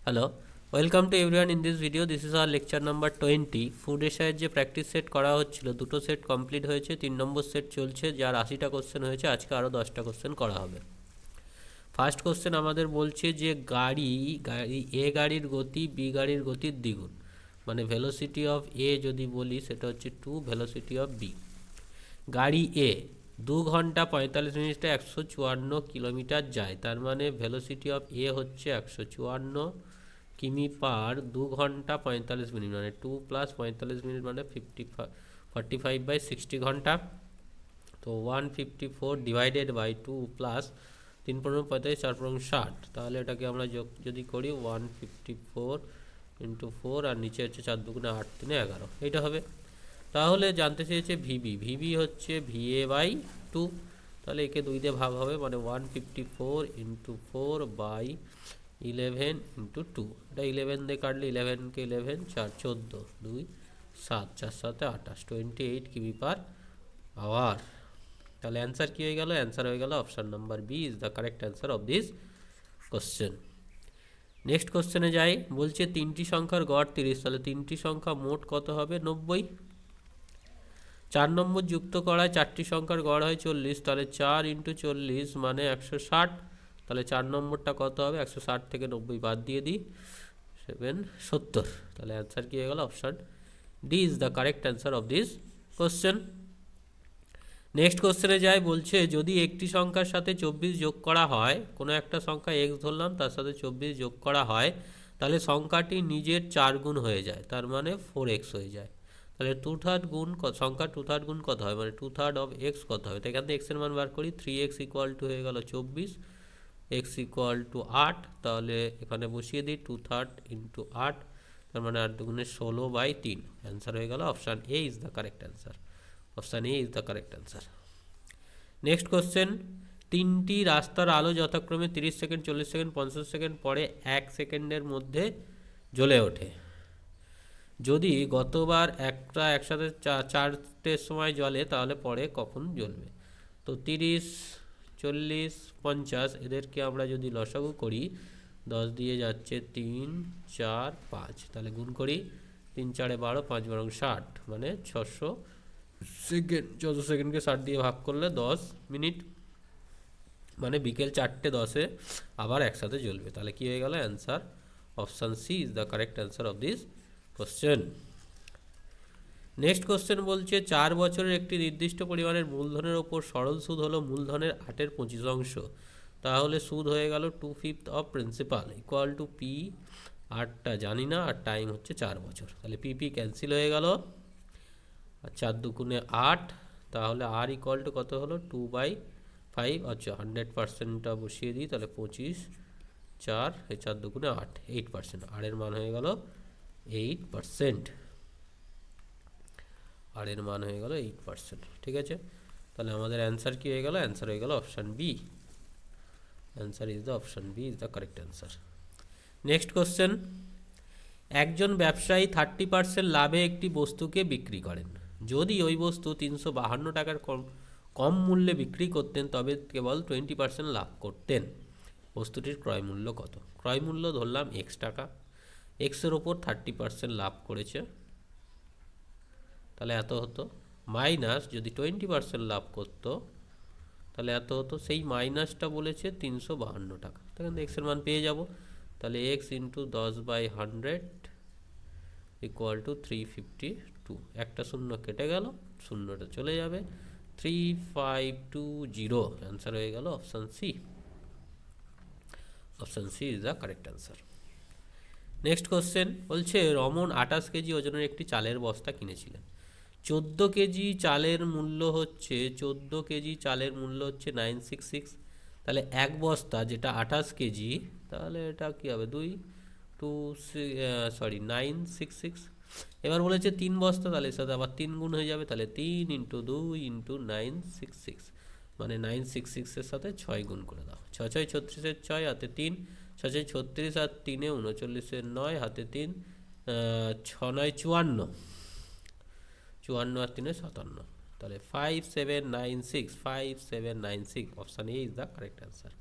Hello, welcome to everyone. In this video this is our lecture number 20। Food এসআইয়ের যে practice set করা হচ্ছিল, দুটো সেট কমপ্লিট হয়েছে, 3 নম্বর সেট চলছে, যার 80টা কোশ্চেন হয়েছে। আজকে আরও 10টা কোশ্চেন করা হবে। ফার্স্ট কোশ্চেন আমাদের বলছে যে গাড়ি গাড়ি এ গাড়ির গতি বি গাড়ির গতির দ্বিগুণ, মানে ভেলোসিটি অফ এ যদি বলি সেটা হচ্ছে 2 ভেলোসিটি অফ বি। গাড়ি এ 2 ঘন্টা 45 মিনিটে 154 কিলোমিটার যায়, তার মানে ভেলোসিটি অফ এ হচ্ছে 154 কিমি পার 2 ঘন্টা 45 মিনিট, মানে 2 প্লাস 45 মিনিট মানে 45/60 ঘন্টা। তো 154 ডিভাইডেড বাই 2 প্লাস 3×45 4×60, তাহলে এটাকে আমরা যোগ যদি করি 154 × 4 আর নিচে হচ্ছে 4×2 = 8, 3×11, এইটা হবে। তাহলে জানতে চেয়েছে ভিবি, ভিবি হচ্ছে VA/2, তাহলে একে 2 দিয়ে ভাগ হবে, মানে 154 × 4/11 × 2। এটা 11 দিয়ে কাটলে 11কে 11 4 14 2 7 4 7 28 28 কিমি/আওয়ার। তাহলে অ্যান্সার কী হয়ে গেল? অ্যান্সার হয়ে গেল option number B is the correct answer of this question. Next কোশ্চেনে যাই। বলছে 3টি সংখ্যার গড় 30, তাহলে 3টি সংখ্যা মোট কত হবে? 90। 4 নম্বর যুক্ত করায় 4টি সংখ্যার গড় হয় 40, তাহলে 4 × 40 মানে 160। তাহলে 4 নম্বরটা কত হবে? 160 থেকে 90 বাদ দিয়ে দিই, 70। তাহলে অ্যান্সার কী হয়ে গেল? Option D is the correct answer of this question. Next কোশ্চেনে যাই। বলছে যদি একটি সংখ্যার সাথে 24 যোগ করা হয়, কোনো একটা সংখ্যা এক্স ধরলাম, তার সাথে 24 যোগ করা হয়, তাহলে সংখ্যাটি নিজের 4 গুণ হয়ে যায়, তার মানে 4x হয়ে যায়। তাহলে 2/3 গুণ সংখ্যা 2/3 গুণ কত হয়, মানে 2/3 অফ এক্স কত হবে? তো এখান থেকে এক্সের মান বার করি। 3x = হয়ে গেল 24, x = 8, তাহলে এখানে বসিয়ে দিই 2/3 × 8, তার মানে 8×2 = 16/3। অ্যান্সার হয়ে গেল option A is the correct answer. Option A is the correct answer. Next question. 3টি রাস্তার আলো যথাক্রমে 30 সেকেন্ড, 40 সেকেন্ড, 50 সেকেন্ড পরে 1 সেকেন্ডের মধ্যে জ্বলে ওঠে। যদি গতবার একটা একসাথে 4টের সময় জ্বলে, তাহলে পরে কখন জ্বলবে? তো 30, 40, 50 এদেরকে আমরা যদি লসাগু করি, 10 দিয়ে যাচ্ছে 3 4 5, তাহলে গুণ করি 3 4 12, 5 12 60, মানে 600 সেকেন্ড। 600 সেকেন্ডকে 60 দিয়ে ভাগ করলে 10 মিনিট, মানে বিকেল 4:10 আবার একসাথে জ্বলবে। তাহলে কি হয়ে গেল? Answer option C is the correct answer of this question. Next question বলছে 4 বছরের একটি নির্দিষ্ট পরিমাণের মূলধনের ওপর সরল সুদ হলো মূলধনের 8/25। তাহলে সুদ হয়ে গেল 2/5 of principal equal to P. 8টা জানি না, আর টাইম হচ্ছে 4 বছর, তাহলে পিপি ক্যান্সেল হয়ে গেল, আর 4×2 = 8, তাহলে আর ইকুয়াল টু কত হলো? 2/5। আচ্ছা, 100%টা বসিয়ে দিই, তাহলে 25 4 4×2 = 8, 8%। আর এর মান হয়ে গেল 8%। আর এর মান হয়ে গেল 8%। ঠিক আছে, তাহলে আমাদের অ্যান্সার কি হয়ে গেল? অ্যান্সার হয়ে গেল option B. Answer is the option B is the correct answer. Next question. একজন ব্যবসায়ী 30% লাভে একটি বস্তুকে বিক্রি করেন। যদি ওই বস্তু 352 টাকার কম মূল্যে বিক্রি করতেন, তবে কেবল 20% লাভ করতেন। বস্তুটির ক্রয় মূল্য কত? ক্রয় মূল্য ধরলাম x টাকা, এক্সের ওপর 30% লাভ করেছে, তাহলে এত হতো, মাইনাস যদি 20% লাভ করতো, তাহলে এত হতো। সেই মাইনাসটা বলেছে 352 টাকা, তাহলে এক্সের মান পেয়ে যাব। তাহলে x × 10/100 = 352। একটা শূন্য কেটে গেল, শূন্যটা চলে যাবে, 3520। অ্যান্সার হয়ে গেল option C. Option C is the correct answer. Next question বলছে রমন 28 কেজি ওজনের একটি চালের বস্তা কিনেছিলেন। 14 কেজি চালের মূল্য হচ্ছে 966। তাহলে এক বস্তা যেটা 28 কেজি, তাহলে এটা কী হবে? 966। এবার বলেছে 3 বস্তা, তাহলে এর সাথে আবার 3 গুণ হয়ে যাবে, তাহলে 3 × 2 × 966, মানে 966-এর সাথে 6 গুণ করে দাও। 6 6 36-এর 6, হাতে 3, 6 6 36, আর 3 39-এর 9, হাতে 3, 6 9 54, 54 আর 3 57, তাহলে 5796। Option A is the correct answer.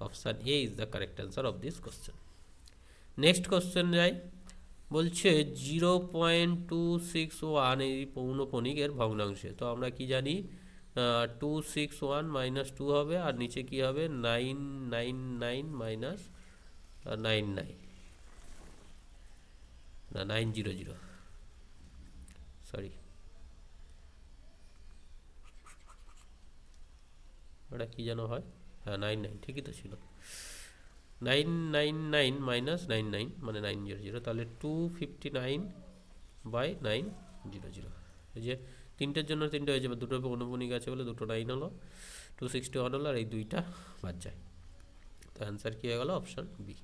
Option A is the correct answer of this question. Next question যাই, বলছে 0.261 এই পৌনকণিকের ভগ্নাংশে। তো আমরা কি জানি, 261 মাইনাস 2 হবে, আর নিচে কি হবে 999 মাইনাস 99, না 900, সরি ওটা কী যেন হয়, হ্যাঁ 99 ঠিকই তো ছিল, 999 মাইনাস 99 মানে 900, তাহলে 259/900। এই যে তিনটের জন্য তিনটে হয়ে যাবে, দুটো অনুভূমিক আছে বলে দুটো 9 হলো, 261 হলো, আর এই দুইটা বাদ যায়। তো অ্যান্সার কী হয়ে গেল, অপশান বি।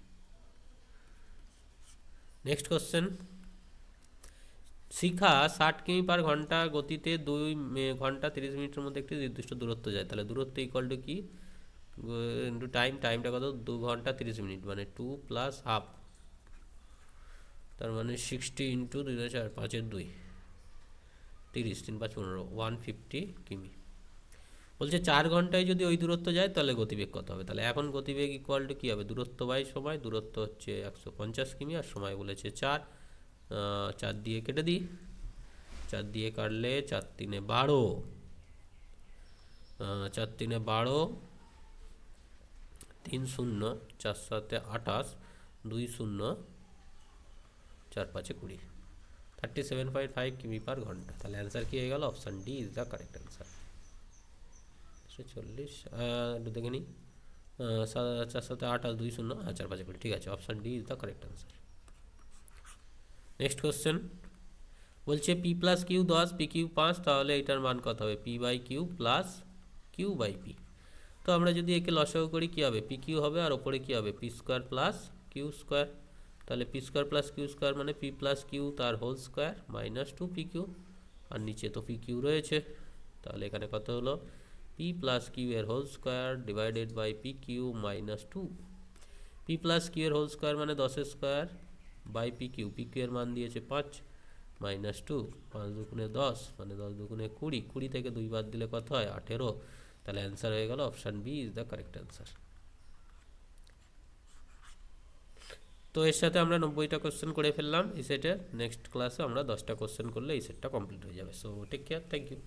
নেক্সট কোশ্চেন, শিখা 60 কিমি পার ঘন্টা গতিতে 2 ঘন্টা 30 মিনিটের মধ্যে একটি নির্দিষ্ট দূরত্ব যায়, তাহলে দূরত্ব ইকুয়াল টু কি, ইন্টু টাইমটা কত, 2 ঘন্টা 30 মিনিট মানে 2 প্লাস হাফ, তার মানে 60 ইন্টু 2 4 5 2 30, 3 5 15, 150 কিমি। বলছে 4 ঘন্টায় যদি ওই দূরত্ব যায় তাহলে গতিবেগ কত হবে। তাহলে এখন গতিবেগ ইকুয়াল টু কী হবে, দূরত্ব বাই সময়, দূরত্ব হচ্ছে 150 কিমি আর সময় বলেছে 4, 4 দিয়ে কেটে দিই, 4 দিয়ে কাটলে 4 3 12, 4 3 12, 3 0, 4 7 28, 2 0, 4 5 20, 37.5 কিমি পার ঘন্টা। তাহলে অ্যান্সার কী হয়ে গেল, option D is the correct answer. 140 একটু দেখে নিই, 4 7 28, 2 0, 4 5 20, ঠিক আছে, option D is the correct answer. Next question, বলছে P plus Q 10, P Q 5, তাহলে এটার মান কত হবে, P by Q plus Q by P. তো আমরা যদি একে লসাগু করি কী হবে, পি কিউ হবে, আর ওপরে কী হবে, P square plus Q square. তাহলে P square plus Q square মানে পি প্লাস কিউ তার whole square minus 2 P Q, আর নিচে তো পি কিউ রয়েছে, তাহলে এখানে কত হলো, পি প্লাস কিউ এর whole square divided by P Q minus 2। P plus Q এর হোল স্কোয়ার মানে 10 square by P Q, P Q এর মান দিয়েছে 5 মাইনাস 2, 5 দুগুণে 10 মানে 10 দুগুণে 20, 20 থেকে 2 বাদ দিলে কত হয় 18। তাহলে অ্যান্সার হয়ে গেল option B is the correct answer. তো এর সাথে আমরা 90টা কোশ্চেন করে ফেললাম এই সেটের। নেক্সট ক্লাসে আমরা 10টা কোশ্চেন করলে এই সেটটা কমপ্লিট হয়ে যাবে। So take care, thank you.